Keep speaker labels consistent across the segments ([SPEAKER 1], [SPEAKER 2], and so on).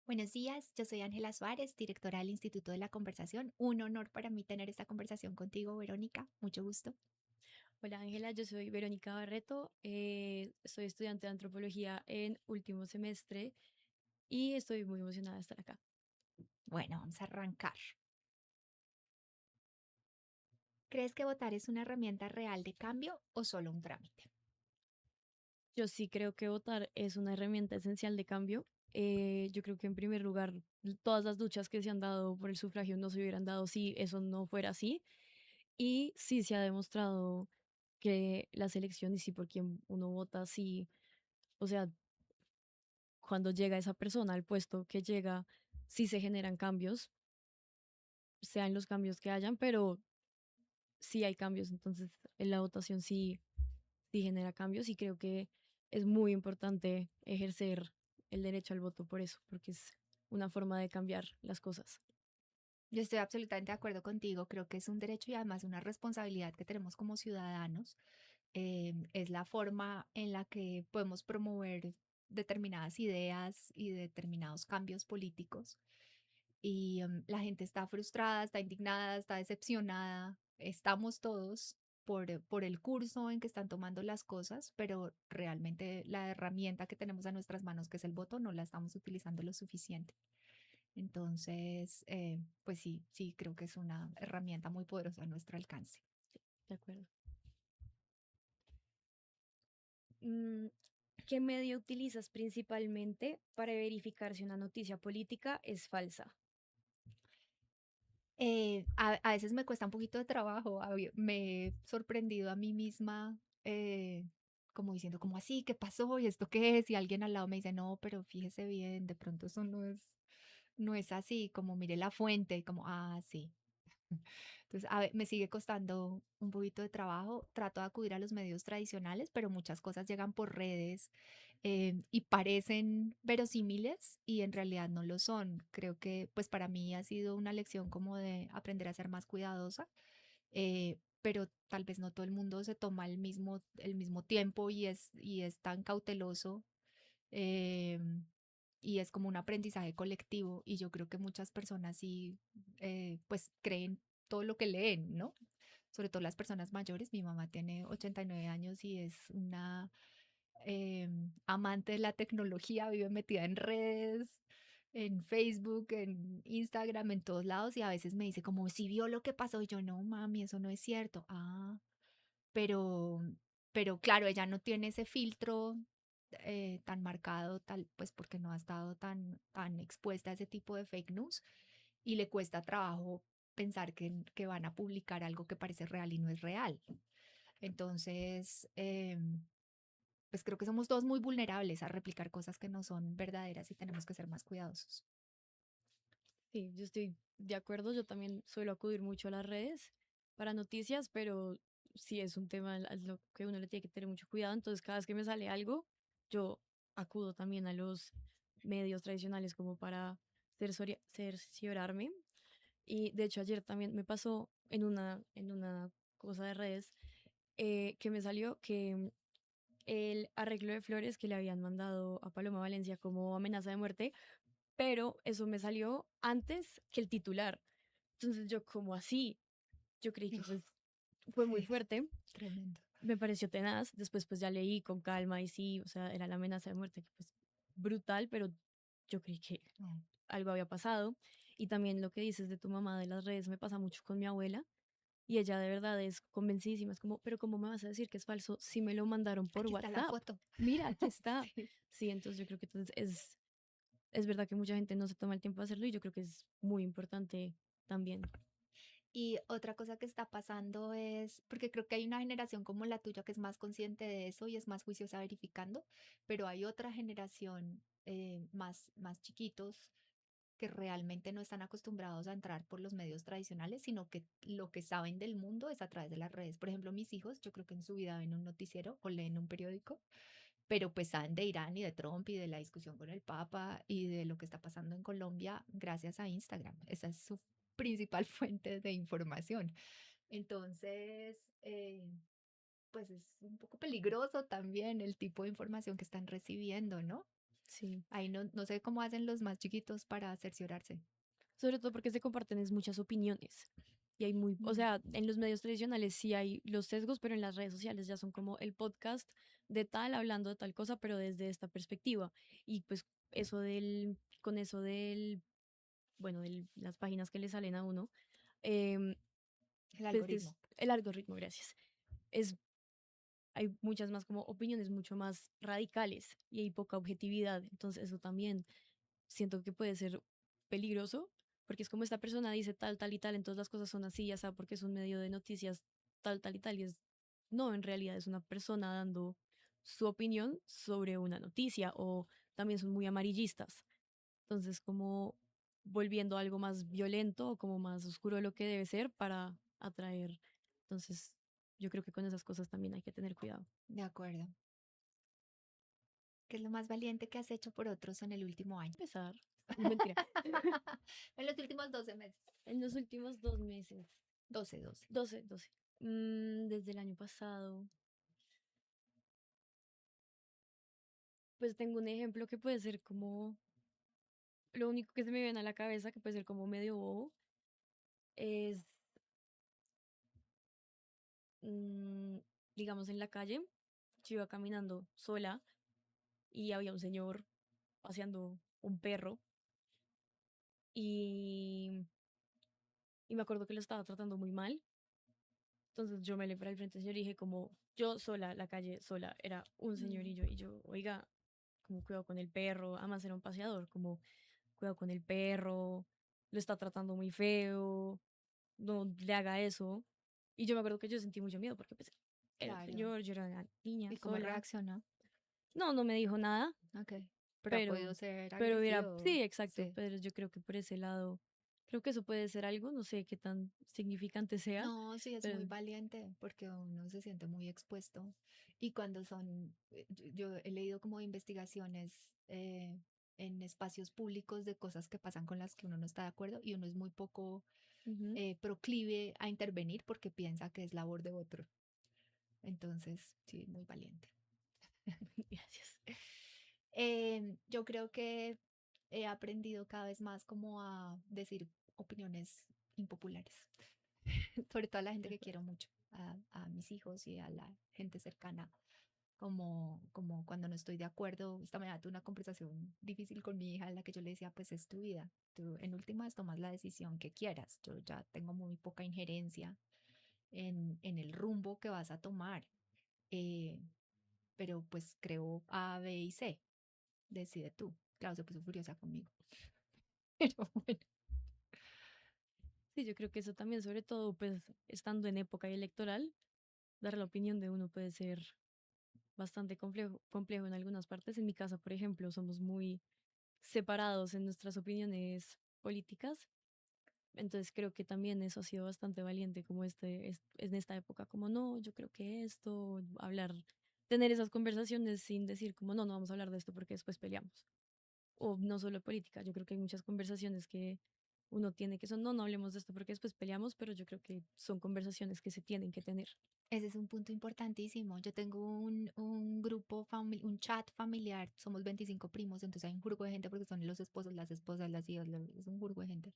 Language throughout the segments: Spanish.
[SPEAKER 1] Buenos días, yo soy Ángela Suárez, directora del Instituto de la Conversación. Un honor para mí tener esta conversación contigo, Verónica. Mucho gusto.
[SPEAKER 2] Hola Ángela, yo soy Verónica Barreto, soy estudiante de antropología en último semestre y estoy muy emocionada de estar acá.
[SPEAKER 1] Bueno, vamos a arrancar. ¿Crees que votar es una herramienta real de cambio o solo un trámite?
[SPEAKER 2] Yo sí creo que votar es una herramienta esencial de cambio. Yo creo que en primer lugar, todas las luchas que se han dado por el sufragio no se hubieran dado si eso no fuera así. Y sí se ha demostrado que las elecciones y por quién uno vota, sí, o sea, cuando llega esa persona al puesto que llega, sí se generan cambios, sean los cambios que hayan, pero sí hay cambios, entonces en la votación sí genera cambios y creo que es muy importante ejercer el derecho al voto por eso, porque es una forma de cambiar las cosas.
[SPEAKER 1] Yo estoy absolutamente de acuerdo contigo. Creo que es un derecho y además una responsabilidad que tenemos como ciudadanos. Es la forma en la que podemos promover determinadas ideas y determinados cambios políticos. Y la gente está frustrada, está indignada, está decepcionada. Estamos todos por el curso en que están tomando las cosas, pero realmente la herramienta que tenemos a nuestras manos, que es el voto, no la estamos utilizando lo suficiente. Entonces, pues sí, sí, creo que es una herramienta muy poderosa a nuestro alcance.
[SPEAKER 2] De acuerdo. Mm, ¿Qué medio utilizas principalmente para verificar si una noticia política es falsa?
[SPEAKER 1] A veces me cuesta un poquito de trabajo. Me he sorprendido a mí misma, como diciendo, como así? ¿Qué pasó? ¿Y esto qué es? Y alguien al lado me dice, no, pero fíjese bien, de pronto eso no es así, como mire la fuente, y como, ah, sí. Entonces, me sigue costando un poquito de trabajo. Trato de acudir a los medios tradicionales, pero muchas cosas llegan por redes y parecen verosímiles y en realidad no lo son. Creo que pues para mí ha sido una lección como de aprender a ser más cuidadosa, pero tal vez no todo el mundo se toma el mismo tiempo y es tan cauteloso. em, y es como un aprendizaje colectivo y yo creo que muchas personas sí pues creen todo lo que leen, ¿no? Sobre todo las personas mayores. Mi mamá tiene 89 años y es una amante de la tecnología, vive metida en redes, en Facebook, en Instagram, en todos lados y a veces me dice como, si vio lo que pasó y yo no, mami, eso no es cierto. Ah, pero, pero claro, ella no tiene ese filtro tan marcado, tal, pues porque no ha estado tan expuesta a ese tipo de fake news y le cuesta trabajo pensar que van a publicar algo que parece real y no es real. Entonces, pues creo que somos todos muy vulnerables a replicar cosas que no son verdaderas y tenemos que ser más cuidadosos.
[SPEAKER 2] Sí, yo estoy de acuerdo, yo también suelo acudir mucho a las redes para noticias, pero sí es un tema a lo que uno le tiene que tener mucho cuidado, entonces cada vez que me sale algo, yo acudo también a los medios tradicionales como para cerciorarme. Y de hecho ayer también me pasó en una cosa de redes que me salió que el arreglo de flores que le habían mandado a Paloma Valencia como amenaza de muerte, pero eso me salió antes que el titular. Entonces yo como así, yo creí que
[SPEAKER 1] Uf,
[SPEAKER 2] pues fue muy
[SPEAKER 1] sí,
[SPEAKER 2] fuerte,
[SPEAKER 1] tremendo.
[SPEAKER 2] me pareció tenaz, después pues ya leí con calma y sí, o sea, era la amenaza de muerte que pues brutal, pero yo creí que
[SPEAKER 1] Mm.
[SPEAKER 2] algo había pasado. Y también lo que dices de tu mamá de las redes me pasa mucho con mi abuela. Y ella de verdad es convencidísima, es como, pero ¿cómo me vas a decir que es falso si me lo mandaron por
[SPEAKER 1] Aquí está la
[SPEAKER 2] WhatsApp?
[SPEAKER 1] foto.
[SPEAKER 2] Mira, aquí está.
[SPEAKER 1] Sí.
[SPEAKER 2] Sí, entonces yo creo que entonces es verdad que mucha gente no se toma el tiempo de hacerlo y yo creo que es muy importante también.
[SPEAKER 1] Y otra cosa que está pasando es, porque creo que hay una generación como la tuya que es más consciente de eso y es más juiciosa verificando, pero hay otra generación más chiquitos que realmente no están acostumbrados a entrar por los medios tradicionales, sino que lo que saben del mundo es a través de las redes. Por ejemplo, mis hijos, yo creo que en su vida ven un noticiero o leen un periódico, pero pues saben de Irán y de Trump y de la discusión con el Papa y de lo que está pasando en Colombia gracias a Instagram. Esa es su principal fuente de información. Entonces, pues es un poco peligroso también el tipo de información que están recibiendo, ¿no?
[SPEAKER 2] Sí.
[SPEAKER 1] Ahí no sé cómo hacen los más chiquitos para cerciorarse.
[SPEAKER 2] Sobre todo porque se comparten es muchas opiniones. Y hay muy, o
[SPEAKER 1] Mm,
[SPEAKER 2] sea, en los medios tradicionales sí hay los sesgos, pero en las redes sociales ya son como el podcast de tal hablando de tal cosa, pero desde esta perspectiva. Y pues con eso del, bueno, de las páginas que le salen a uno, em,
[SPEAKER 1] el
[SPEAKER 2] pues es
[SPEAKER 1] algoritmo.
[SPEAKER 2] el algoritmo, gracias. Es hay muchas más como opiniones mucho más radicales y hay poca objetividad. Entonces eso también siento que puede ser peligroso porque es como esta persona dice tal, tal y tal, entonces las cosas son así, ya sea porque es un medio de noticias tal, tal y tal, y es, no, en realidad es una persona dando su opinión sobre una noticia o también son muy amarillistas. Entonces como volviendo a algo más violento o como más oscuro de lo que debe ser para atraer. Entonces yo creo que con esas cosas también hay que tener cuidado.
[SPEAKER 1] De acuerdo. ¿Qué es lo más valiente que has hecho por otros en el último año?
[SPEAKER 2] Empezar, mentira,
[SPEAKER 1] En los últimos 12 meses.
[SPEAKER 2] en los últimos 2 meses,
[SPEAKER 1] 12.
[SPEAKER 2] 12 desde el año pasado, pues tengo un ejemplo que puede ser como, lo único que se me viene a la cabeza, que puede ser como medio bobo, es, mm, digamos, en la calle, yo iba caminando sola y había un señor paseando un perro y, y me acuerdo que lo estaba tratando muy mal. Entonces yo me le para el frente al señor y dije como, yo sola, la calle sola, era un señor
[SPEAKER 1] Mm,
[SPEAKER 2] y yo, oiga, como cuidado con el perro, además era un paseador, como cuidado con el perro, lo está tratando muy feo, no le haga eso. Y yo me acuerdo que yo sentí mucho miedo porque pues era el
[SPEAKER 1] claro.
[SPEAKER 2] señor, yo era una niña
[SPEAKER 1] ¿Y cómo
[SPEAKER 2] sola.
[SPEAKER 1] reaccionó?
[SPEAKER 2] No, no me dijo nada,
[SPEAKER 1] Ok. Pero ha podido
[SPEAKER 2] pero,
[SPEAKER 1] ser
[SPEAKER 2] pero era,
[SPEAKER 1] agresivo.
[SPEAKER 2] sí, exacto,
[SPEAKER 1] Sí.
[SPEAKER 2] pero yo creo que por ese lado, creo que eso puede ser algo, no sé qué tan significante sea,
[SPEAKER 1] No, sí, es muy
[SPEAKER 2] pero
[SPEAKER 1] valiente porque uno se siente muy expuesto. Y cuando son, yo he leído como investigaciones en espacios públicos de cosas que pasan con las que uno no está de acuerdo y uno es muy poco
[SPEAKER 2] ujú.
[SPEAKER 1] proclive a intervenir porque piensa que es labor de otro. Entonces, sí, muy valiente.
[SPEAKER 2] Gracias.
[SPEAKER 1] Yo creo que he aprendido cada vez más como a decir opiniones impopulares, sobre todo a la gente que quiero mucho, a mis hijos y a la gente cercana, como cuando no estoy de acuerdo. Esta mañana tuve una conversación difícil con mi hija en la que yo le decía, pues es tu vida, tú en últimas tomas la decisión que quieras, yo ya tengo muy poca injerencia en el rumbo que vas a tomar, eh, pero pues creo A, B y C, decide tú. Claro, se puso furiosa conmigo, pero bueno,
[SPEAKER 2] Sí, yo creo que eso también, sobre todo, pues estando en época electoral, dar la opinión de uno puede ser bastante complejo en algunas partes. En mi casa, por ejemplo, somos muy separados en nuestras opiniones políticas. Entonces creo que también eso ha sido bastante valiente como en esta época, como no, yo creo que esto, hablar, tener esas conversaciones sin decir como no, no vamos a hablar de esto porque después peleamos. O no solo política, yo creo que hay muchas conversaciones que uno tiene que son, no, no hablemos de esto porque después peleamos, pero yo creo que son conversaciones que se tienen que tener.
[SPEAKER 1] ese es un punto importantísimo. Yo tengo un grupo, un chat familiar, somos 25 primos, entonces hay un grupo de gente porque son los esposos, las esposas, las hijas, es un grupo de gente.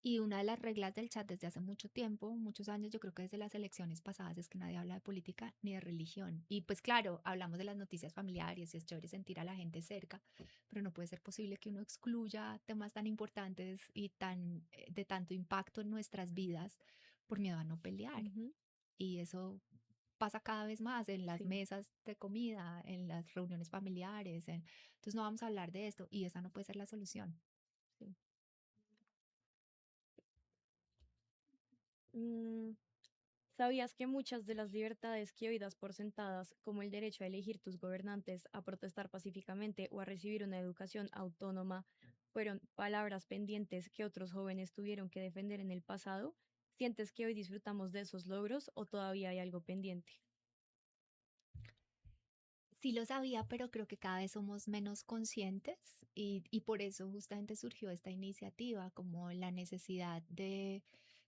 [SPEAKER 1] Y una de las reglas del chat desde hace mucho tiempo, muchos años, yo creo que desde las elecciones pasadas, es que nadie habla de política ni de religión. Y pues claro, hablamos de las noticias familiares y es chévere sentir a la gente cerca, pero no puede ser posible que uno excluya temas tan importantes y de tanto impacto en nuestras vidas por miedo a no pelear.
[SPEAKER 2] Ujú.
[SPEAKER 1] Y eso pasa cada vez más en las
[SPEAKER 2] Sí,
[SPEAKER 1] mesas de comida, en las reuniones familiares. Entonces no vamos a hablar de esto y esa no puede ser la solución.
[SPEAKER 2] sí. Mm, ¿Sabías que muchas de las libertades que hoy das por sentadas, como el derecho a elegir tus gobernantes, a protestar pacíficamente o a recibir una educación autónoma, fueron palabras pendientes que otros jóvenes tuvieron que defender en el pasado? ¿Sientes que hoy disfrutamos de esos logros o todavía hay algo pendiente?
[SPEAKER 1] Sí lo sabía, pero creo que cada vez somos menos conscientes y por eso justamente surgió esta iniciativa, como la necesidad de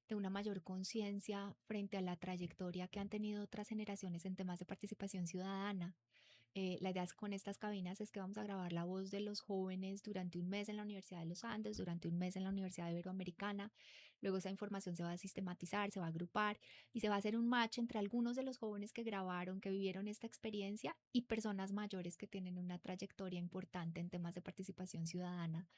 [SPEAKER 1] una mayor conciencia frente a la trayectoria que han tenido otras generaciones en temas de participación ciudadana. La idea con estas cabinas es que vamos a grabar la voz de los jóvenes durante un mes en la Universidad de los Andes, durante un mes en la Universidad Iberoamericana. Luego esa información se va a sistematizar, se va a agrupar y se va a hacer un match entre algunos de los jóvenes que grabaron, que vivieron esta experiencia y personas mayores que tienen una trayectoria importante en temas de participación ciudadana,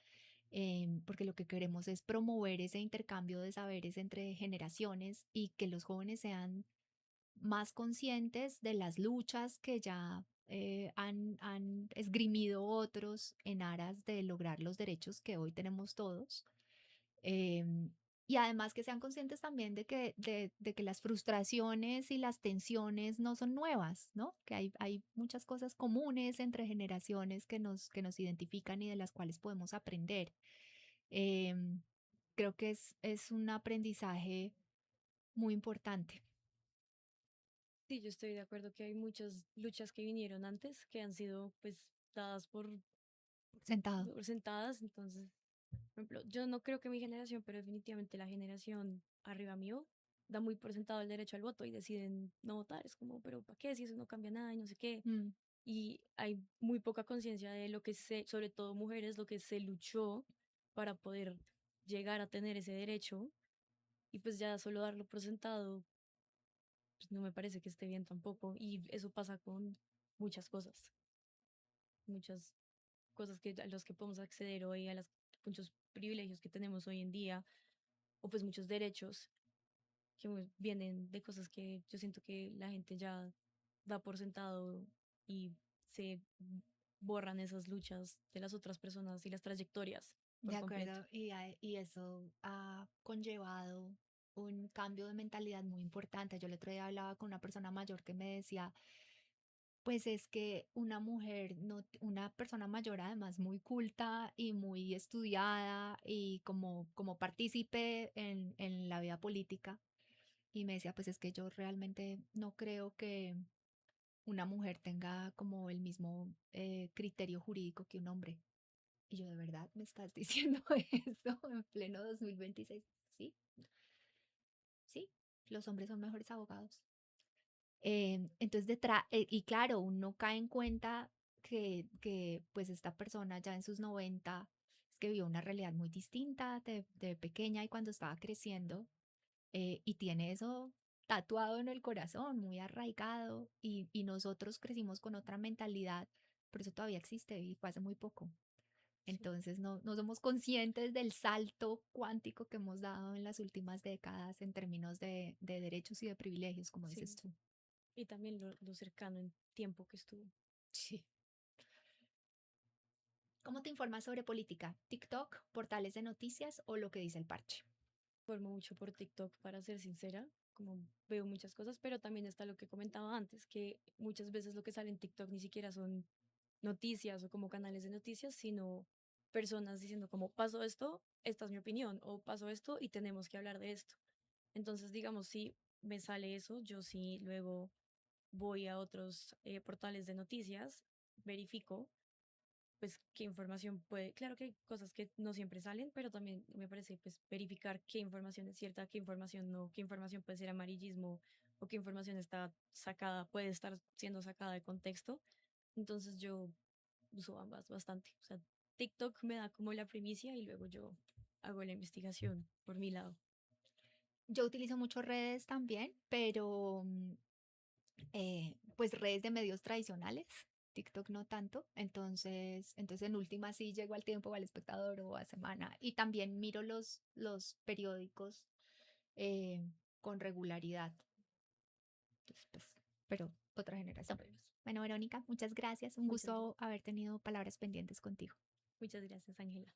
[SPEAKER 1] porque lo que queremos es promover ese intercambio de saberes entre generaciones y que los jóvenes sean más conscientes de las luchas que ya han esgrimido otros en aras de lograr los derechos que hoy tenemos todos. em, y además que sean conscientes también de que las frustraciones y las tensiones no son nuevas, ¿no? Que hay muchas cosas comunes entre generaciones que nos identifican y de las cuales podemos aprender. Em, Creo que es un aprendizaje muy importante.
[SPEAKER 2] Sí, yo estoy de acuerdo que hay muchas luchas que vinieron antes que han sido pues dadas
[SPEAKER 1] Sentado.
[SPEAKER 2] por sentadas. Entonces, por ejemplo, yo no creo que mi generación, pero definitivamente la generación arriba mío da muy por sentado el derecho al voto y deciden no votar. Es como, pero ¿para qué? Si eso no cambia nada y no sé qué.
[SPEAKER 1] Mm.
[SPEAKER 2] Y hay muy poca conciencia de lo que se, sobre todo mujeres, lo que se luchó para poder llegar a tener ese derecho. Y pues ya solo darlo por sentado, pues no me parece que esté bien tampoco. Y eso pasa con muchas cosas, muchas cosas que, a los que podemos acceder hoy, a las, muchos privilegios que tenemos hoy en día, o pues muchos derechos que vienen de cosas que yo siento que la gente ya da por sentado y se borran esas luchas de las otras personas y las trayectorias
[SPEAKER 1] De
[SPEAKER 2] por completo.
[SPEAKER 1] acuerdo, y eso ha conllevado un cambio de mentalidad muy importante. Yo el otro día hablaba con una persona mayor que me decía, pues es que una mujer, no, una persona mayor además muy culta y muy estudiada y como partícipe en la vida política, y me decía, pues es que yo realmente no creo que una mujer tenga como el mismo criterio jurídico que un hombre. Y yo, ¿de verdad me estás diciendo eso en pleno 2026? Sí, sí, los hombres son mejores abogados. Entonces, y claro, uno cae en cuenta que pues esta persona ya en sus 90 es que vio una realidad muy distinta de pequeña y cuando estaba creciendo, y tiene eso tatuado en el corazón, muy arraigado, y nosotros crecimos con otra mentalidad, por eso todavía existe y fue hace muy poco.
[SPEAKER 2] Sí,
[SPEAKER 1] Entonces no somos conscientes del salto cuántico que hemos dado en las últimas décadas en términos de derechos y de privilegios, como dices
[SPEAKER 2] sí.
[SPEAKER 1] tú.
[SPEAKER 2] Y también lo cercano en tiempo que estuvo.
[SPEAKER 1] Sí. ¿Cómo te informas sobre política? ¿TikTok, portales de noticias o lo que dice el parche?
[SPEAKER 2] Formo mucho por TikTok, para ser sincera, como veo muchas cosas, pero también está lo que comentaba antes, que muchas veces lo que sale en TikTok ni siquiera son noticias o como canales de noticias, sino personas diciendo como pasó esto, esta es mi opinión, o pasó esto y tenemos que hablar de esto. Entonces, digamos, si me sale eso, yo sí luego voy a otros portales de noticias, verifico pues qué información puede, claro que hay cosas que no siempre salen, pero también me parece pues verificar qué información es cierta, qué información no, qué información puede ser amarillismo o qué información está sacada, puede estar siendo sacada de contexto. Entonces yo uso ambas bastante. O sea, TikTok me da como la primicia y luego yo hago la investigación por mi lado.
[SPEAKER 1] Yo utilizo mucho redes también, pero pues redes de medios tradicionales. TikTok no tanto, entonces en última sí llego al Tiempo, o al Espectador o a Semana y también miro los periódicos eh, con regularidad. Entonces, pues, pero otra generación.
[SPEAKER 2] También.
[SPEAKER 1] Bueno, Verónica, muchas gracias. Un
[SPEAKER 2] Muchas
[SPEAKER 1] gusto
[SPEAKER 2] gracias.
[SPEAKER 1] haber tenido palabras pendientes contigo.
[SPEAKER 2] Muchas gracias, Ángela.